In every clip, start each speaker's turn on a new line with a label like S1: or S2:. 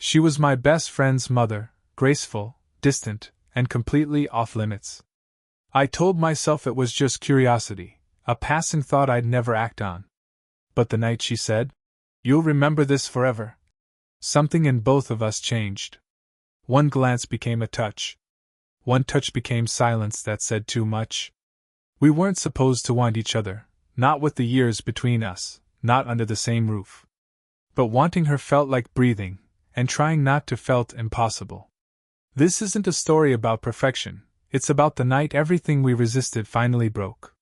S1: She was my best friend's mother, graceful, distant, and completely off limits. I told myself it was just curiosity, a passing thought I'd never act on. But the night she said, "You'll remember this forever," something in both of us changed. One glance became a touch. One touch became silence that said too much. We weren't supposed to want each other, not with the years between us, not under the same roof. But wanting her felt like breathing, and trying not to felt impossible. This isn't a story about perfection, it's about the night everything we resisted finally broke.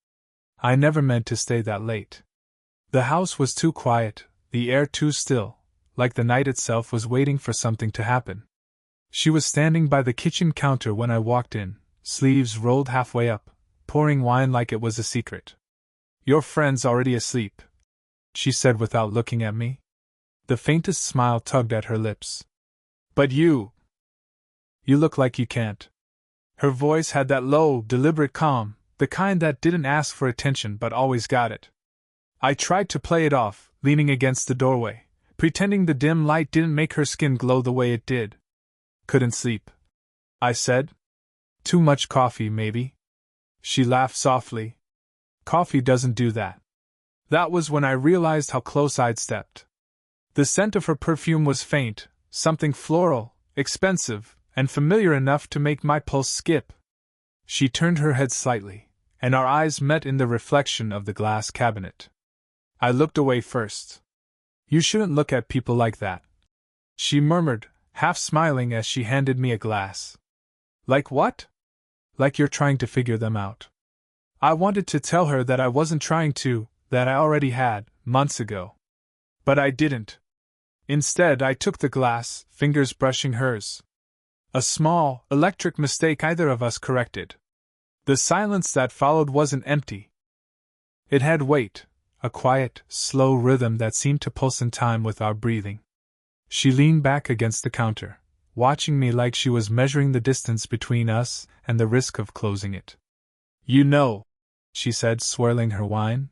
S1: I never meant to stay that late. The house was too quiet, the air too still, like the night itself was waiting for something to happen. She was standing by the kitchen counter when I walked in, sleeves rolled halfway up, pouring wine like it was a secret. "Your friend's already asleep," she said without looking at me. The faintest smile tugged at her lips. "But you look like you can't." Her voice had that low, deliberate calm, the kind that didn't ask for attention but always got it. I tried to play it off, leaning against the doorway, pretending the dim light didn't make her skin glow the way it did. "Couldn't sleep," I said. "Too much coffee, maybe?" She laughed softly. "Coffee doesn't do that." That was when I realized how close I'd stepped. The scent of her perfume was faint, something floral, expensive, and familiar enough to make my pulse skip. She turned her head slightly, and our eyes met in the reflection of the glass cabinet. I looked away first. "You shouldn't look at people like that," she murmured, half smiling as she handed me a glass. "Like what?" "Like you're trying to figure them out." I wanted to tell her that I wasn't trying to, that I already had, months ago. But I didn't. Instead, I took the glass, fingers brushing hers. A small, electric mistake either of us corrected. The silence that followed wasn't empty. It had weight, a quiet, slow rhythm that seemed to pulse in time with our breathing. She leaned back against the counter, watching me like she was measuring the distance between us and the risk of closing it. "You know," she said, swirling her wine,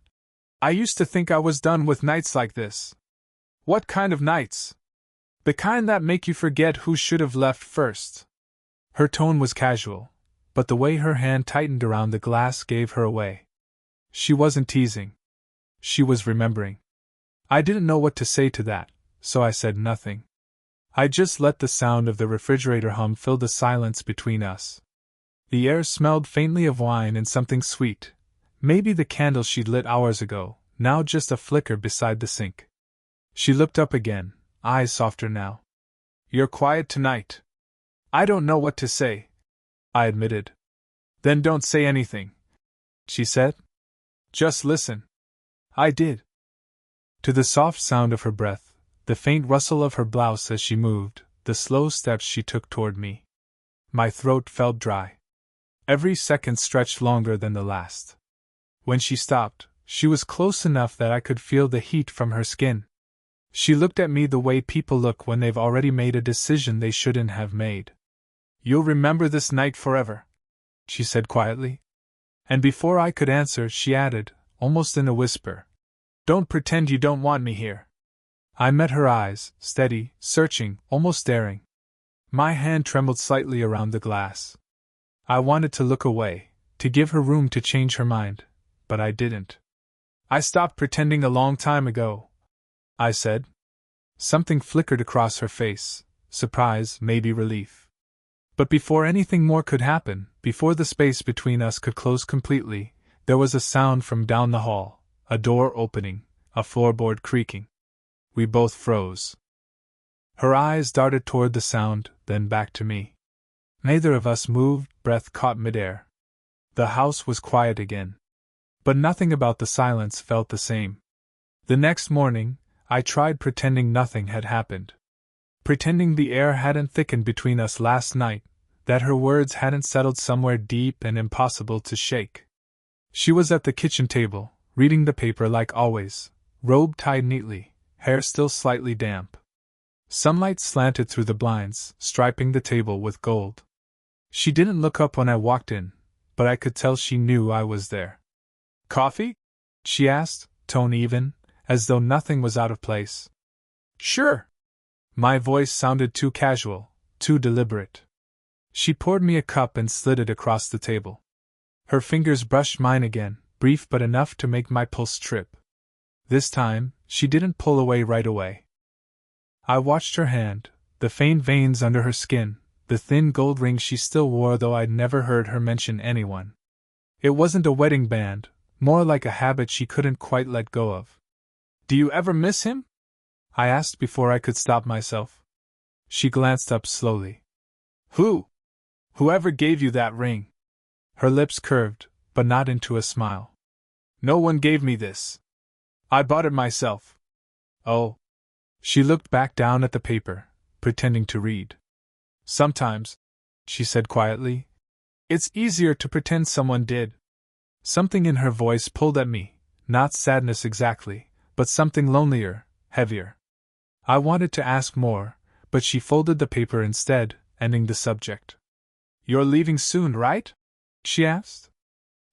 S1: "I used to think I was done with nights like this." "What kind of nights?" "The kind that make you forget who should have left first." Her tone was casual, but the way her hand tightened around the glass gave her away. She wasn't teasing. She was remembering. I didn't know what to say to that, so I said nothing. I just let the sound of the refrigerator hum fill the silence between us. The air smelled faintly of wine and something sweet, maybe the candle she'd lit hours ago, now just a flicker beside the sink. She looked up again, eyes softer now. "You're quiet tonight." "I don't know what to say," I admitted. "Then don't say anything," she said. "Just listen." I did. To the soft sound of her breath, the faint rustle of her blouse as she moved, the slow steps she took toward me. My throat felt dry. Every second stretched longer than the last. When she stopped, she was close enough that I could feel the heat from her skin. She looked at me the way people look when they've already made a decision they shouldn't have made. "You'll remember this night forever," she said quietly. And before I could answer, she added, almost in a whisper, "Don't pretend you don't want me here." I met her eyes, steady, searching, almost daring. My hand trembled slightly around the glass. I wanted to look away, to give her room to change her mind, but I didn't. "I stopped pretending a long time ago," I said. Something flickered across her face, surprise, maybe relief. But before anything more could happen, before the space between us could close completely, there was a sound from down the hall, a door opening, a floorboard creaking. We both froze. Her eyes darted toward the sound, then back to me. Neither of us moved, breath caught midair. The house was quiet again. But nothing about the silence felt the same. The next morning, I tried pretending nothing had happened. Pretending the air hadn't thickened between us last night, that her words hadn't settled somewhere deep and impossible to shake. She was at the kitchen table, reading the paper like always, robe tied neatly, hair still slightly damp. Sunlight slanted through the blinds, striping the table with gold. She didn't look up when I walked in, but I could tell she knew I was there. "Coffee?" she asked, tone even, as though nothing was out of place. "Sure." My voice sounded too casual, too deliberate. She poured me a cup and slid it across the table. Her fingers brushed mine again, brief but enough to make my pulse trip. This time, she didn't pull away right away. I watched her hand, the faint veins under her skin, the thin gold ring she still wore, though I'd never heard her mention anyone. It wasn't a wedding band, more like a habit she couldn't quite let go of. "Do you ever miss him?" I asked before I could stop myself. She glanced up slowly. Whoever gave you that ring?" Her lips curved, but not into a smile. "No one gave me this. I bought it myself." "Oh." She looked back down at the paper, pretending to read. "Sometimes," she said quietly, "it's easier to pretend someone did." Something in her voice pulled at me, not sadness exactly, but something lonelier, heavier. I wanted to ask more, but she folded the paper instead, ending the subject. "You're leaving soon, right?" she asked.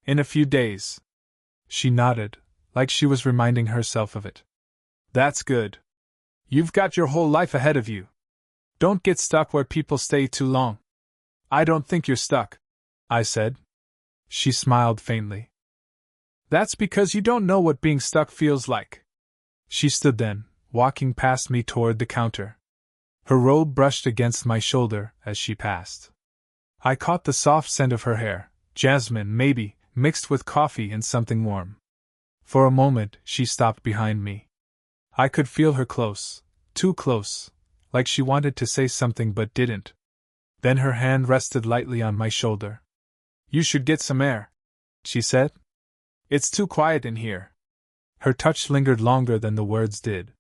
S1: "In a few days." She nodded, like she was reminding herself of it. "That's good. You've got your whole life ahead of you. Don't get stuck where people stay too long." "I don't think you're stuck," I said. She smiled faintly. "That's because you don't know what being stuck feels like." She stood then, walking past me toward the counter. Her robe brushed against my shoulder as she passed. I caught the soft scent of her hair, jasmine maybe, mixed with coffee and something warm. For a moment, she stopped behind me. I could feel her close, too close, like she wanted to say something but didn't. Then her hand rested lightly on my shoulder. "You should get some air," she said. "It's too quiet in here." Her touch lingered longer than the words did.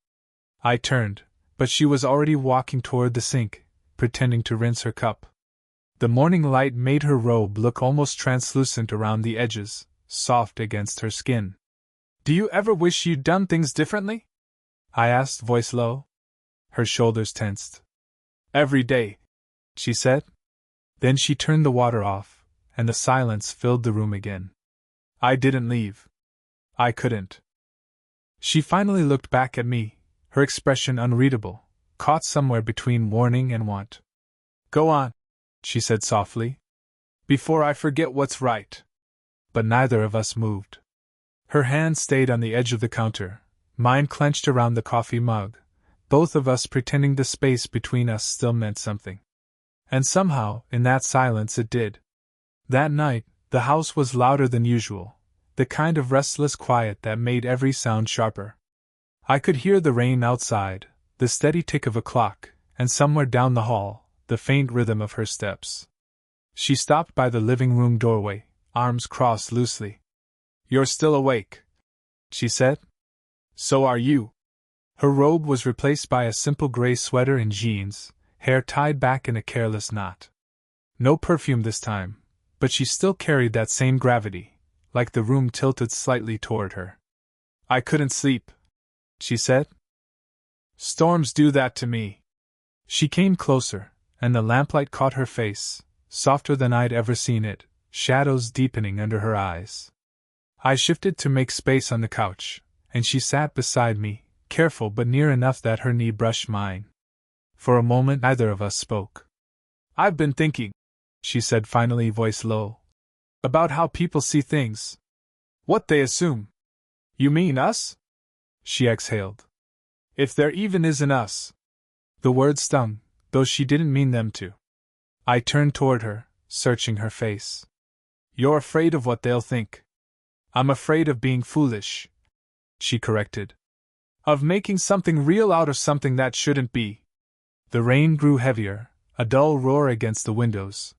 S1: I turned, but she was already walking toward the sink, pretending to rinse her cup. The morning light made her robe look almost translucent around the edges, soft against her skin. "Do you ever wish you'd done things differently?" I asked, voice low. Her shoulders tensed. "Every day," she said. Then she turned the water off, and the silence filled the room again. I didn't leave. I couldn't. She finally looked back at me, her expression unreadable, caught somewhere between warning and want. "Go on," she said softly, "before I forget what's right." But neither of us moved. Her hand stayed on the edge of the counter, mine clenched around the coffee mug, both of us pretending the space between us still meant something. And somehow, in that silence it did. That night, the house was louder than usual, the kind of restless quiet that made every sound sharper. I could hear the rain outside, the steady tick of a clock, and somewhere down the hall, the faint rhythm of her steps. She stopped by the living room doorway, arms crossed loosely. "You're still awake," she said. "So are you." Her robe was replaced by a simple gray sweater and jeans, hair tied back in a careless knot. No perfume this time, but she still carried that same gravity, like the room tilted slightly toward her. "I couldn't sleep," she said. "Storms do that to me." She came closer, and the lamplight caught her face, softer than I'd ever seen it, shadows deepening under her eyes. I shifted to make space on the couch, and she sat beside me, careful but near enough that her knee brushed mine. For a moment neither of us spoke. "I've been thinking," she said finally, voice low, "about how people see things. What they assume." "You mean us?" she exhaled. "If there even is an us." The words stung, though she didn't mean them to. I turned toward her, searching her face. "You're afraid of what they'll think." "I'm afraid of being foolish," she corrected. "Of making something real out of something that shouldn't be." The rain grew heavier, a dull roar against the windows.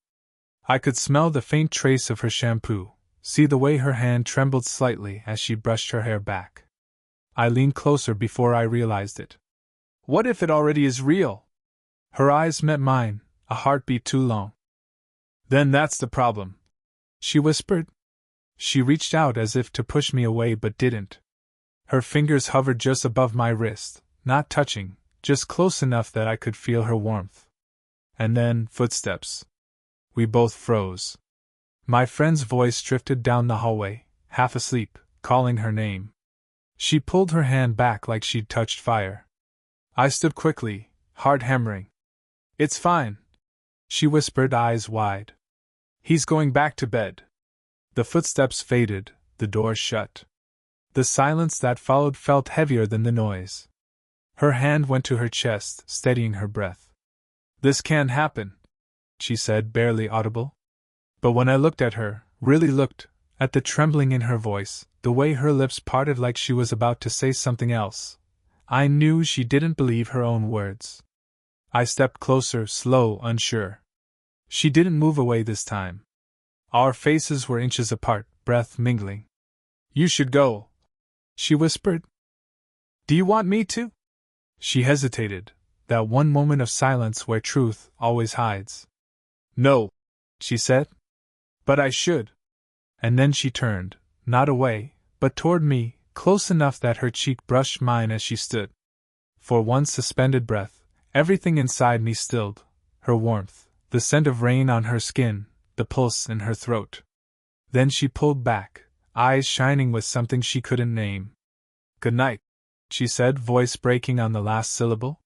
S1: I could smell the faint trace of her shampoo, see the way her hand trembled slightly as she brushed her hair back. I leaned closer before I realized it. "What if it already is real?" Her eyes met mine, a heartbeat too long. "Then that's the problem," she whispered. She reached out as if to push me away but didn't. Her fingers hovered just above my wrist, not touching, just close enough that I could feel her warmth. And then, footsteps. We both froze. My friend's voice drifted down the hallway, half asleep, calling her name. She pulled her hand back like she'd touched fire. I stood quickly, hard hammering. "It's fine," she whispered, eyes wide. "He's going back to bed." The footsteps faded, the door shut. The silence that followed felt heavier than the noise. Her hand went to her chest, steadying her breath. "This can't happen," she said, barely audible. But when I looked at her, really looked, at the trembling in her voice, the way her lips parted like she was about to say something else, I knew she didn't believe her own words. I stepped closer, slow, unsure. She didn't move away this time. Our faces were inches apart, breath mingling. "You should go," she whispered. "Do you want me to?" She hesitated, that one moment of silence where truth always hides. "No," she said. "But I should." And then she turned, not away, but toward me, close enough that her cheek brushed mine as she stood. For one suspended breath, everything inside me stilled, her warmth, the scent of rain on her skin, the pulse in her throat. Then she pulled back, eyes shining with something she couldn't name. "Good night," she said, voice breaking on the last syllable.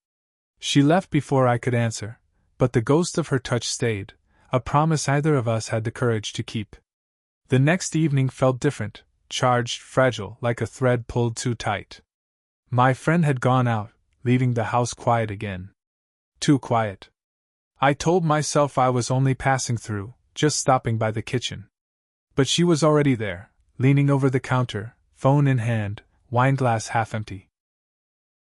S1: She left before I could answer, but the ghost of her touch stayed, a promise either of us had the courage to keep. The next evening felt different, charged, fragile, like a thread pulled too tight. My friend had gone out, leaving the house quiet again. Too quiet. I told myself I was only passing through, just stopping by the kitchen. But she was already there, leaning over the counter, phone in hand, wineglass half empty.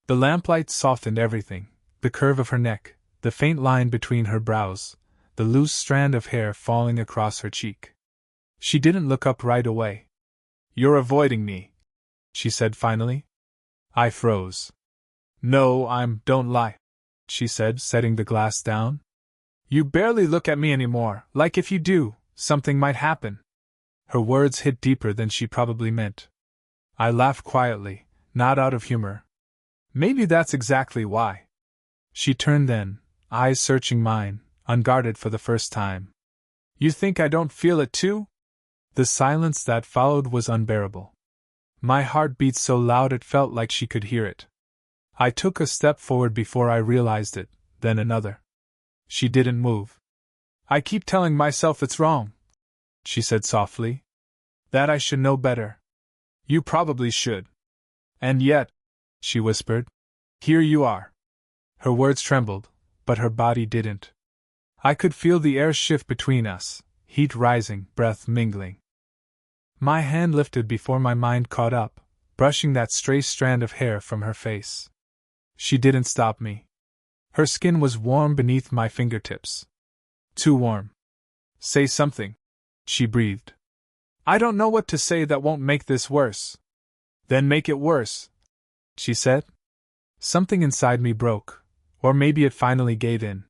S1: The lamplight softened everything, the curve of her neck, the faint line between her brows, the loose strand of hair falling across her cheek. She didn't look up right away. "You're avoiding me," she said finally. I froze. "No, don't lie," she said, setting the glass down. "You barely look at me anymore, like if you do, something might happen." Her words hit deeper than she probably meant. I laughed quietly, not out of humor. "Maybe that's exactly why." She turned then, eyes searching mine, unguarded for the first time. "You think I don't feel it too?" The silence that followed was unbearable. My heart beat so loud it felt like she could hear it. I took a step forward before I realized it, then another. She didn't move. "I keep telling myself it's wrong," she said softly. "That I should know better. You probably should. And yet," she whispered, "here you are." Her words trembled, but her body didn't. I could feel the air shift between us, heat rising, breath mingling. My hand lifted before my mind caught up, brushing that stray strand of hair from her face. She didn't stop me. Her skin was warm beneath my fingertips. Too warm. "Say something," she breathed. "I don't know what to say that won't make this worse." "Then make it worse," she said. Something inside me broke, or maybe it finally gave in.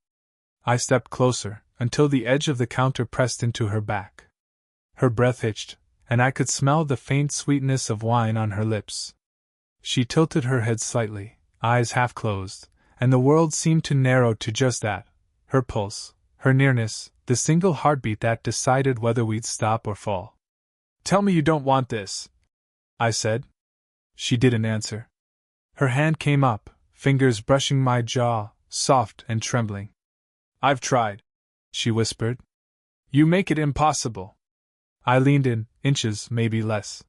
S1: I stepped closer, until the edge of the counter pressed into her back. Her breath hitched, and I could smell the faint sweetness of wine on her lips. She tilted her head slightly, eyes half closed, and the world seemed to narrow to just that, her pulse, her nearness, the single heartbeat that decided whether we'd stop or fall. "Tell me you don't want this," I said. She didn't answer. Her hand came up, fingers brushing my jaw, soft and trembling. "I've tried," she whispered. "You make it impossible." I leaned in, inches, maybe less.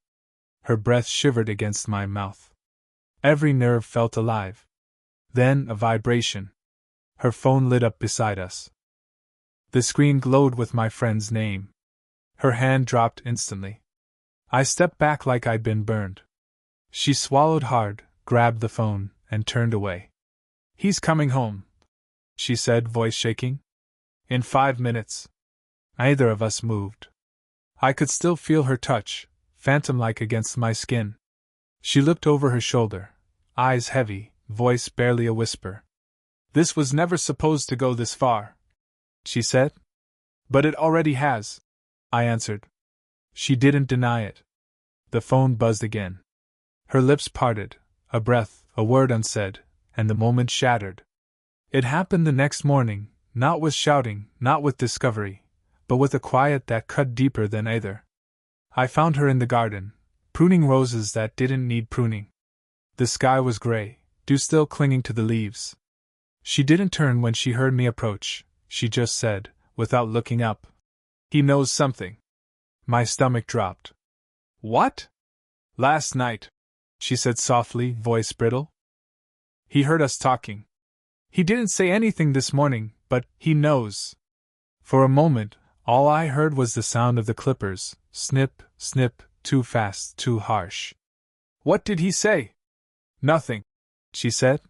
S1: Her breath shivered against my mouth. Every nerve felt alive. Then a vibration. Her phone lit up beside us. The screen glowed with my friend's name. Her hand dropped instantly. I stepped back like I'd been burned. She swallowed hard, grabbed the phone, and turned away. "He's coming home," she said, voice shaking. "In 5 minutes." Neither of us moved. I could still feel her touch, phantom-like against my skin. She looked over her shoulder, eyes heavy, voice barely a whisper. "This was never supposed to go this far," she said. "But it already has," I answered. She didn't deny it. The phone buzzed again. Her lips parted, a breath, a word unsaid, and the moment shattered. It happened the next morning, not with shouting, not with discovery, but with a quiet that cut deeper than either. I found her in the garden, pruning roses that didn't need pruning. The sky was gray, dew still clinging to the leaves. She didn't turn when she heard me approach, she just said, without looking up, "He knows something." My stomach dropped. "What?" "Last night," she said softly, voice brittle. "He heard us talking. He didn't say anything this morning, but he knows." For a moment, all I heard was the sound of the clippers, snip, snip, too fast, too harsh. "What did he say?" "Nothing," she said.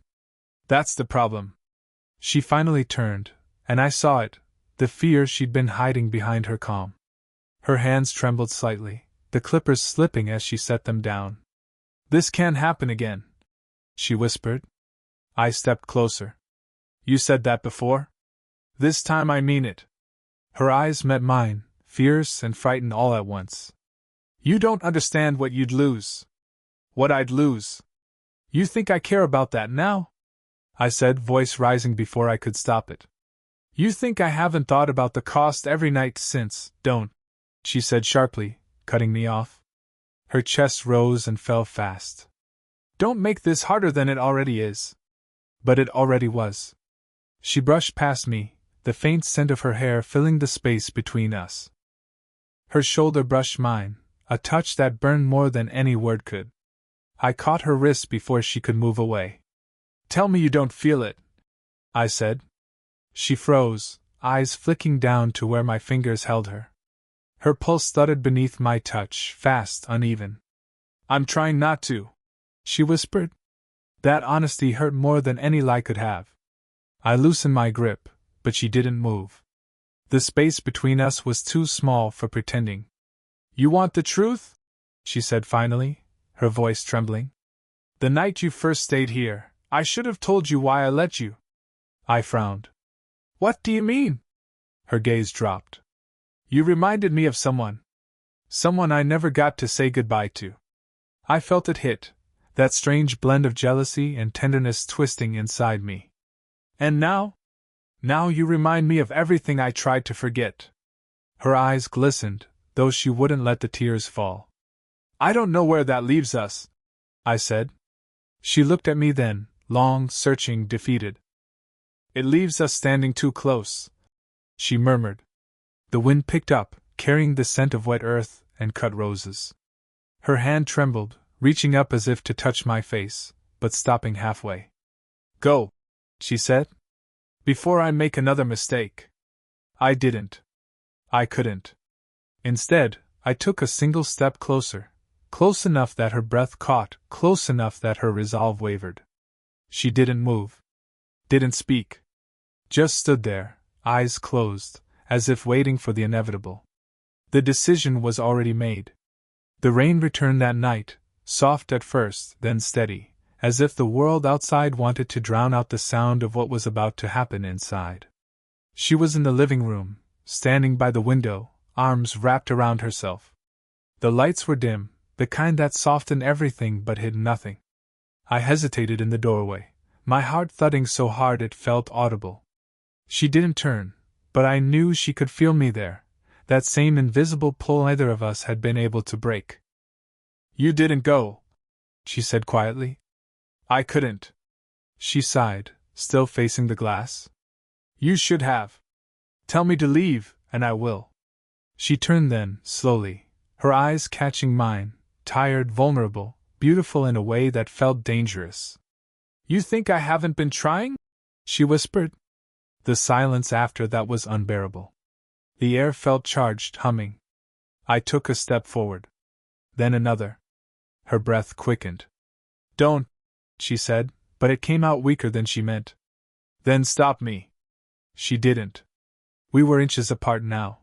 S1: "That's the problem." She finally turned, and I saw it, the fear she'd been hiding behind her calm. Her hands trembled slightly, the clippers slipping as she set them down. "This can't happen again," she whispered. I stepped closer. "You said that before? This time I mean it." Her eyes met mine, fierce and frightened all at once. "You don't understand what you'd lose." "What I'd lose? You think I care about that now?" I said, voice rising before I could stop it. "You think I haven't thought about the cost every night since, don't," she said sharply, cutting me off. Her chest rose and fell fast. "Don't make this harder than it already is." But it already was. She brushed past me, the faint scent of her hair filling the space between us. Her shoulder brushed mine, a touch that burned more than any word could. I caught her wrist before she could move away. "Tell me you don't feel it," I said. She froze, eyes flicking down to where my fingers held her. Her pulse thudded beneath my touch, fast, uneven. "I'm trying not to," she whispered. That honesty hurt more than any lie could have. I loosened my grip, but she didn't move. The space between us was too small for pretending. "You want the truth?" she said finally, her voice trembling. "The night you first stayed here, I should have told you why I let you." I frowned. "What do you mean?" Her gaze dropped. "You reminded me of someone. Someone I never got to say goodbye to." I felt it hit, that strange blend of jealousy and tenderness twisting inside me. "And now? Now you remind me of everything I tried to forget." Her eyes glistened, though she wouldn't let the tears fall. "I don't know where that leaves us," I said. She looked at me then, long, searching, defeated. "It leaves us standing too close," she murmured. The wind picked up, carrying the scent of wet earth and cut roses. Her hand trembled, reaching up as if to touch my face, but stopping halfway. "Go," she said, "before I make another mistake." I didn't. I couldn't. Instead, I took a single step closer, close enough that her breath caught, close enough that her resolve wavered. She didn't move. Didn't speak. Just stood there, eyes closed, as if waiting for the inevitable. The decision was already made. The rain returned that night, soft at first, then steady, as if the world outside wanted to drown out the sound of what was about to happen inside. She was in the living room, standing by the window, arms wrapped around herself. The lights were dim, the kind that softened everything but hid nothing. I hesitated in the doorway, my heart thudding so hard it felt audible. She didn't turn, but I knew she could feel me there, that same invisible pull neither of us had been able to break. "You didn't go," she said quietly. "I couldn't." She sighed, still facing the glass. "You should have. Tell me to leave, and I will." She turned then, slowly, her eyes catching mine, tired, vulnerable, beautiful in a way that felt dangerous. "You think I haven't been trying?" she whispered. The silence after that was unbearable. The air felt charged, humming. I took a step forward. Then another. Her breath quickened. "Don't," she said, but it came out weaker than she meant. "Then stop me." She didn't. We were inches apart now.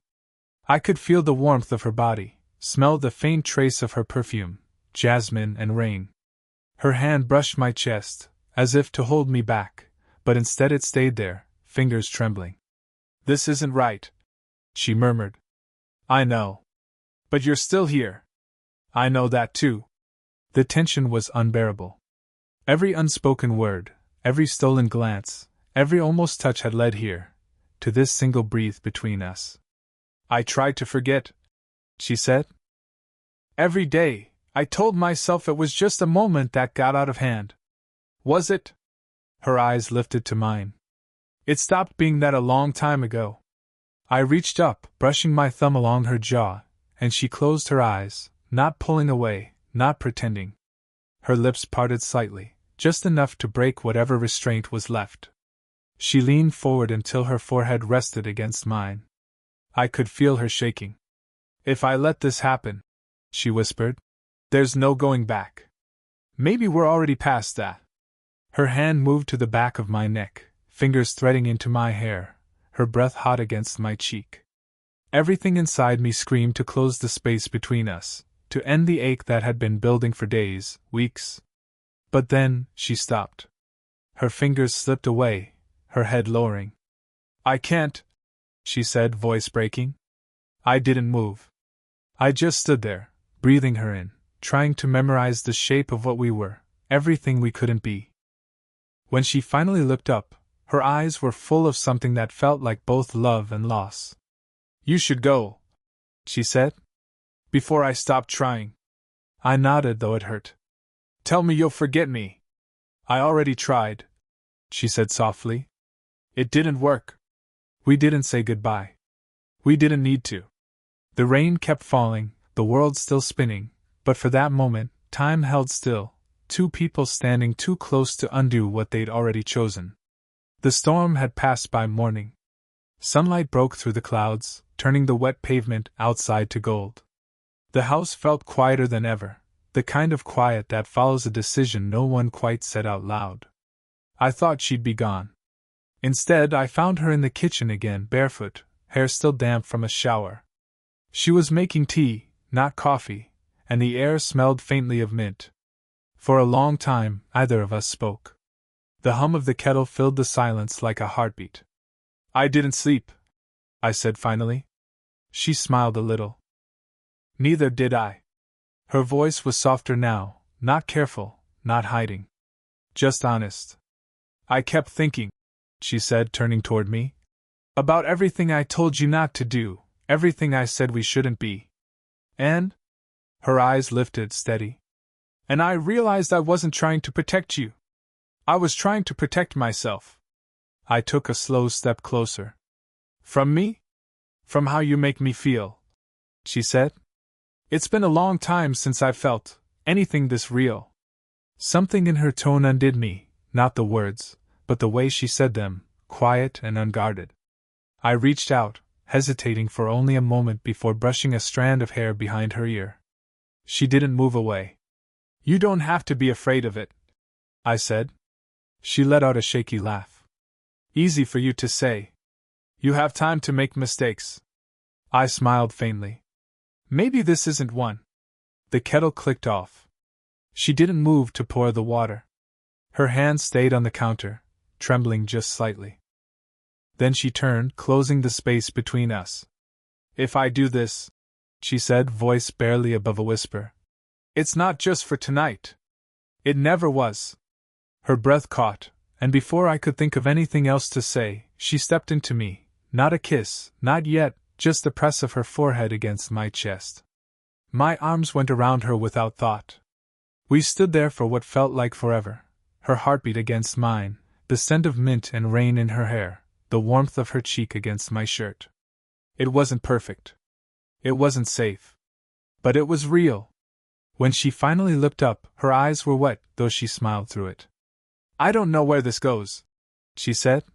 S1: I could feel the warmth of her body, smell the faint trace of her perfume, jasmine and rain. Her hand brushed my chest, as if to hold me back, but instead it stayed there, fingers trembling. "This isn't right," she murmured. "I know. But you're still here. I know that too." The tension was unbearable. Every unspoken word, every stolen glance, every almost touch had led here, to this single breath between us. "I tried to forget," she said. "Every day, I told myself it was just a moment that got out of hand." "Was it?" Her eyes lifted to mine, It stopped being that a long time ago. I reached up, brushing my thumb along her jaw, and she closed her eyes, not pulling away, not pretending. Her lips parted slightly, just enough to break whatever restraint was left. She leaned forward until her forehead rested against mine. I could feel her shaking. "If I let this happen," she whispered, "there's no going back. Maybe we're already past that." Her hand moved to the back of my neck, fingers threading into my hair, her breath hot against my cheek. Everything inside me screamed to close the space between us, to end the ache that had been building for days, weeks. But then, she stopped. Her fingers slipped away, her head lowering. "I can't," she said, voice breaking. I didn't move. I just stood there, breathing her in, trying to memorize the shape of what we were, everything we couldn't be. When she finally looked up, her eyes were full of something that felt like both love and loss. "You should go," she said, "before I stop trying." I nodded, though it hurt. "Tell me you'll forget me." "I already tried," she said softly. "It didn't work." We didn't say goodbye. We didn't need to. The rain kept falling, the world still spinning, but for that moment, time held still, two people standing too close to undo what they'd already chosen. The storm had passed by morning. Sunlight broke through the clouds, turning the wet pavement outside to gold. The house felt quieter than ever, the kind of quiet that follows a decision no one quite said out loud. I thought she'd be gone. Instead, I found her in the kitchen again, barefoot, hair still damp from a shower. She was making tea, not coffee, and the air smelled faintly of mint. For a long time, neither of us spoke. The hum of the kettle filled the silence like a heartbeat. "I didn't sleep," I said finally. She smiled a little. "Neither did I." Her voice was softer now, not careful, not hiding. Just honest. "I kept thinking," she said, turning toward me, "about everything I told you not to do, everything I said we shouldn't be. And?" Her eyes lifted, steady. "And I realized I wasn't trying to protect you. I was trying to protect myself." I took a slow step closer. "From me? From how you make me feel," she said. "It's been a long time since I felt anything this real." Something in her tone undid me, not the words, but the way she said them, quiet and unguarded. I reached out, hesitating for only a moment before brushing a strand of hair behind her ear. She didn't move away. "You don't have to be afraid of it," I said. She let out a shaky laugh. "Easy for you to say. You have time to make mistakes." I smiled faintly. "Maybe this isn't one." The kettle clicked off. She didn't move to pour the water. Her hand stayed on the counter, trembling just slightly. Then she turned, closing the space between us. "If I do this," she said, voice barely above a whisper, "it's not just for tonight. It never was." Her breath caught, and before I could think of anything else to say, she stepped into me, not a kiss, not yet, just the press of her forehead against my chest. My arms went around her without thought. We stood there for what felt like forever, her heartbeat against mine, the scent of mint and rain in her hair, the warmth of her cheek against my shirt. It wasn't perfect. It wasn't safe. But it was real. When she finally looked up, her eyes were wet, though she smiled through it. "I don't know where this goes," she said.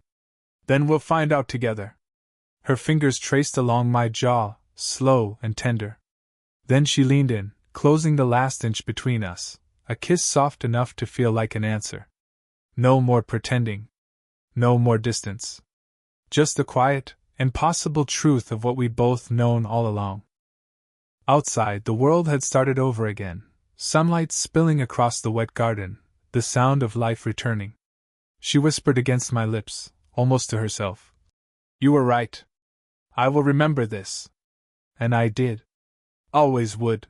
S1: "Then we'll find out together." Her fingers traced along my jaw, slow and tender. Then she leaned in, closing the last inch between us, a kiss soft enough to feel like an answer. No more pretending. No more distance. Just the quiet, impossible truth of what we'd both known all along. Outside, the world had started over again, sunlight spilling across the wet garden, the sound of life returning. She whispered against my lips, almost to herself, "You were right. I will remember this." And I did. Always would.